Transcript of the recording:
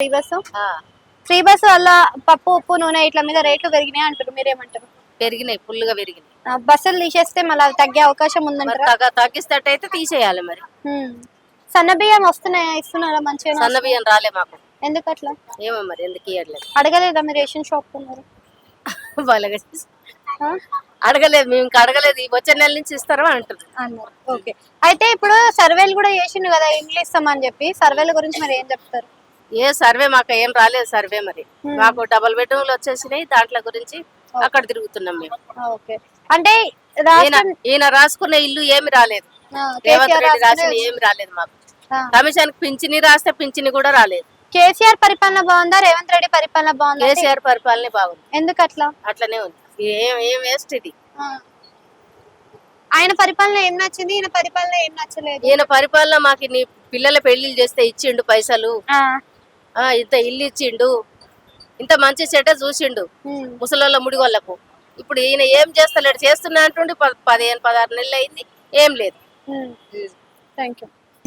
Free bus free bus వల్ల పప్పు ఉప్పు నూనె ఇట్లా మీద రేట్లు పెరిగినాయి అంటారు, మీరేమంటారు? పెరిగినాయి, ఫుల్గా పెరిగినాయి. బస్సులు తీసేస్తే మళ్ళీ తగ్గే అవకాశం ఉందంటారా? తగ్గిస్తట్టయితే తీసేయాలి మరి. సన్న బియ్యం వస్తున్నాయా, ఇస్తున్నారా మంచిగా? సన్న బియ్యం రాలే మాకు. ఎందుకు అట్లా? ఏమో మరి ఎందుకు ఇవ్వట్లేదు. అడగలేదా మీరు రేషన్ షాప్ ఉన్నారు? అడగలేదు, మేము ఇంకా అడగలేదు. వచ్చే నెల నుంచి ఇస్తారా అంటారు అన్నారు. ఓకే, అయితే ఇప్పుడు సర్వేలు కూడా చేసిండు కదా ఇండ్లు ఇస్తామని చెప్పి, సర్వేల గురించి మరి ఏం చెప్తారు? ఏ సర్వే మాకు ఏం రాలేదు సర్వే. మరి మాకు డబుల్ బెడ్రూమ్లు వచ్చేసినాయి, దాంట్లో గురించి అక్కడ తిరుగుతున్నాం మేము. ఓకే, అంటే ఈయన రాసుకున్న ఇల్లు ఏమి రాలేదు, రేవంత్ రెడ్డి రాసిన ఏమి రాలేదు మాకు. కమిషన్ పింఛని రాస్తే పింఛని కూడా రాలేదు. కేసీఆర్ పరిపాలన బాగుందా, రేవంత్ రెడ్డి పరిపాలన బాగుందా? కేసీఆర్ పరిపాలన బాగుంది. ఎందుకు అట్లా? అట్లనే ఉంది, ఏం వేస్ట్ ఇది. ఆయన పరిపాలన ఏం నచ్చింది, ఈయన పరిపాలన ఏం నచ్చలేదు? ఈయన పరిపాలన మాకు నీ పిల్లల పెళ్లిళ్ళు చేస్తే ఇచ్చిండు పైసలు, ఇంత ఇల్లు ఇచ్చిండు, ఇంత మంచి చెడ్డ చూసిండు ముసలోళ్ళ ముడిగోళ్ళకు. ఇప్పుడు ఈయన ఏం చేస్తలేడు, చేస్తున్నా అంటుండి 15-16 నెలలు అయింది, ఏం లేదు. Thank you.